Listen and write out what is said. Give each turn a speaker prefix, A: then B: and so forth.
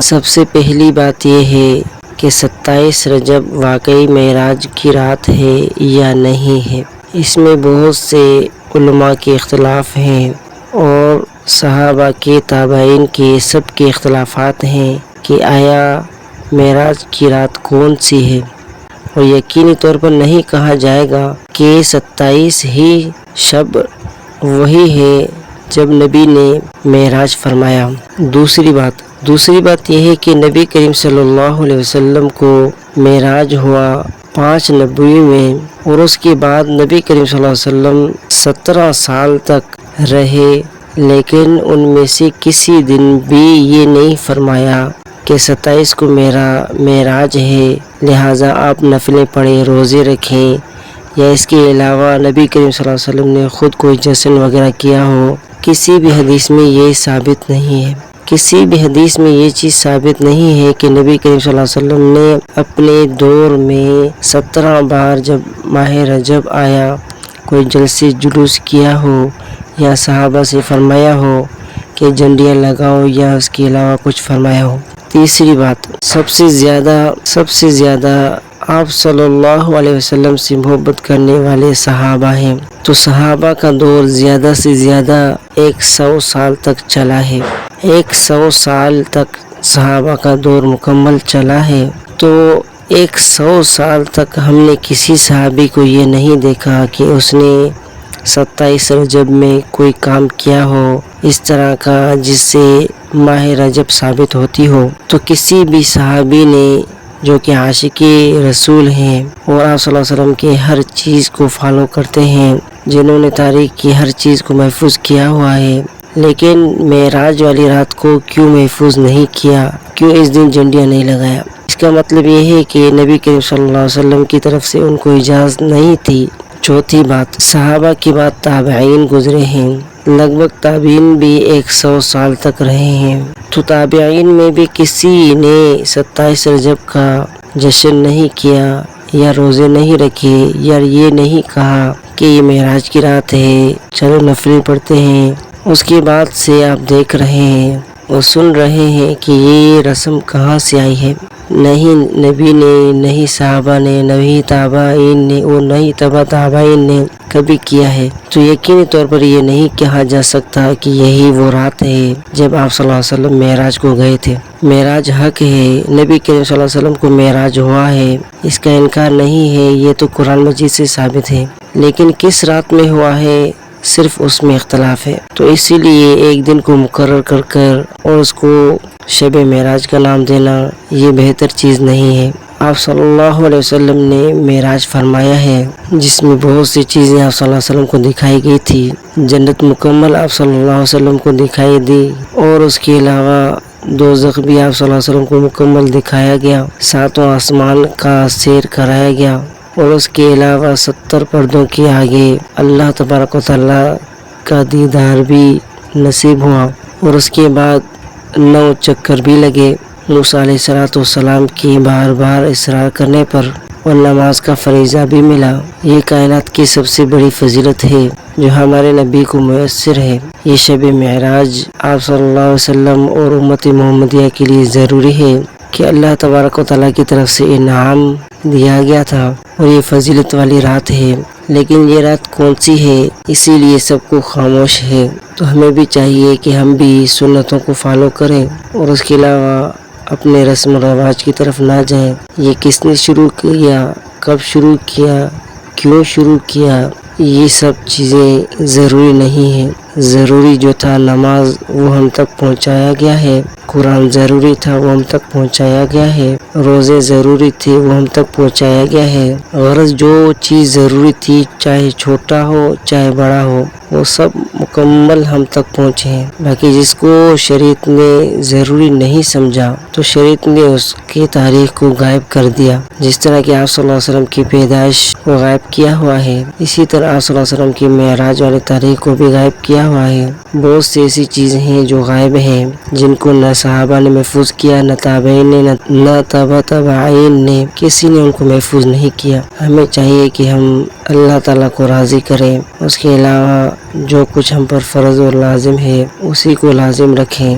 A: سب سے پہلی بات یہ ہے کہ 27 رجب واقعی معراج کی رات ہے یا نہیں ہے۔ اس میں بہت سے علماء کے اختلاف ہیں اور صحابہ کے تابعین کے سب کے اختلافات ہیں کہ آیا معراج کی رات کون سی ہے، اور یقینی طور پر نہیں کہا جائے گا کہ 27 ہی شب وہی ہے جب نبی نے معراج فرمایا۔ دوسری بات یہ ہے کہ نبی کریم صلی اللہ علیہ وسلم کو معراج ہوا 5 نبوی میں، اور اس کے بعد نبی کریم صلی اللہ علیہ وسلم 17 سال تک رہے، لیکن ان میں سے کسی دن بھی یہ نہیں فرمایا کہ 27 کو میرا معراج ہے، لہٰذا آپ نفلیں پڑھیں، روزے رکھیں، یا اس کے علاوہ نبی کریم صلی اللہ علیہ وسلم نے خود کوئی جشن وغیرہ کیا ہو۔ کسی بھی حدیث میں یہ ثابت نہیں ہے، کسی بھی حدیث میں یہ چیز ثابت نہیں ہے کہ نبی کریم صلی اللہ علیہ وسلم نے اپنے دور میں 17 بار جب ماہ رجب آیا کوئی جلسے جلوس کیا ہو، یا صحابہ سے فرمایا ہو کہ جھنڈیاں لگاؤ، یا اس کے علاوہ کچھ فرمایا ہو۔ تیسری بات، سب سے زیادہ آپ صلی اللہ علیہ وسلم سے محبت کرنے والے صحابہ ہیں، تو صحابہ کا دور زیادہ سے زیادہ 100 سال تک چلا ہے۔ 100 سال تک صحابہ کا دور مکمل چلا ہے، تو 100 سال تک ہم نے کسی صحابی کو یہ نہیں دیکھا کہ اس نے 27 رجب میں کوئی کام کیا ہو اس طرح کا جس سے ماہ رجب ثابت ہوتی ہو۔ تو کسی بھی صحابی نے جو کہ عاشق رسول ہیں اور آپ صلی اللہ علیہ وسلم کے ہر چیز کو فالو کرتے ہیں، جنہوں نے تاریخ کی ہر چیز کو محفوظ کیا ہوا ہے، لیکن معراج والی رات کو کیوں محفوظ نہیں کیا، کیوں اس دن جھنڈیاں نہیں لگایا؟ اس کا مطلب یہ ہے کہ نبی کریم صلی اللہ علیہ وسلم کی طرف سے ان کو اجازت نہیں تھی۔ چوتھی بات، صحابہ کی بات تابعین گزرے ہیں، لگ بھگ تابعین بھی 100 سال تک رہے ہیں، تو تابعین میں بھی کسی نے 27 رجب کا جشن نہیں کیا یا روزے نہیں رکھے، یا یہ نہیں کہا کہ یہ معراج کی رات ہے، چلو نفلیں پڑھتے ہیں۔ اس کے بعد سے آپ دیکھ رہے ہیں اور سن رہے ہیں کہ یہ رسم کہاں سے آئی ہے۔ نہیں نبی نے، نہیں صحابہ نے، نہیں تابعین نے، اور نہیں تبع تابعین نے کبھی کیا ہے، تو یقینی طور پر یہ نہیں کہا جا سکتا کہ یہی وہ رات ہے جب آپ صلی اللہ علیہ وسلم معراج کو گئے تھے۔ معراج حق ہے، نبی کریم صلی اللہ علیہ وسلم کو معراج ہوا ہے، اس کا انکار نہیں ہے، یہ تو قرآن مجید سے ثابت ہے، لیکن کس رات میں ہوا ہے صرف اس میں اختلاف ہے۔ تو اسی لیے ایک دن کو مقرر کر اور اس کو شب معراج کا نام دینا یہ بہتر چیز نہیں ہے۔ آپ صلی اللہ علیہ وسلم نے معراج فرمایا ہے، جس میں بہت سی چیزیں آپ صلی اللہ علیہ وسلم کو دکھائی گئی تھی، جنت مکمل آپ صلی اللہ علیہ وسلم کو دکھائی دی، اور اس کے علاوہ دوزخ بھی آپ صلی اللہ علیہ وسلم کو مکمل دکھایا گیا، 7واں آسمان کا سیر کرایا گیا، اور اس کے علاوہ 70 پردوں کے آگے اللہ تبارک و تعالیٰ کا دیدار بھی نصیب ہوا، اور اس کے بعد 9 چکر بھی لگے موسیٰ علیہ السلام کی بار بار اصرار کرنے پر، اور نماز کا فریضہ بھی ملا۔ یہ کائنات کی سب سے بڑی فضیلت ہے جو ہمارے نبی کو میسر ہے۔ یہ شب معراج آپ صلی اللہ علیہ وسلم اور امت محمدیہ کے لیے ضروری ہے کہ اللہ تبارک و تعالیٰ کی طرف سے انعام دیا گیا تھا، اور یہ فضیلت والی رات ہے، لیکن یہ رات کون سی ہے اسی لیے سب کو خاموش ہے۔ تو ہمیں بھی چاہیے کہ ہم بھی سنتوں کو فالو کریں، اور اس کے علاوہ اپنے رسم و رواج کی طرف نہ جائیں۔ یہ کس نے شروع کیا، کب شروع کیا، کیوں شروع کیا، یہ سب چیزیں ضروری نہیں ہیں۔ ضروری جو تھا نماز وہ ہم تک پہنچایا گیا ہے، قرآن ضروری تھا وہ ہم تک پہنچایا گیا ہے، روزے ضروری تھے وہ ہم تک پہنچایا گیا ہے۔ غرض جو چیز ضروری تھی، چاہے چھوٹا ہو چاہے بڑا ہو، وہ سب مکمل ہم تک پہنچے ہیں۔ باقی جس کو شریعت نے ضروری نہیں سمجھا تو شریعت نے اس کی تاریخ کو غائب کر دیا، جس طرح کہ آپ صلی اللہ علیہ وسلم کی پیدائش کو غائب کیا ہوا ہے، اسی طرح آپ صلی اللہ علیہ وسلم کی معراج والی تاریخ کو بھی غائب کیا ہوا ہے۔ بہت سی ایسی چیزیں ہیں جو غائب ہیں، جن کو نہ صحابہ نے محفوظ کیا، نہ تابعین نے، نہ تبع تابعین نے، کسی نے ان کو محفوظ نہیں کیا۔ ہمیں چاہیے کہ ہم اللہ تعالیٰ کو راضی کریں، اس کے علاوہ جو کچھ ہم پر فرض اور لازم ہے اسی کو لازم رکھیں۔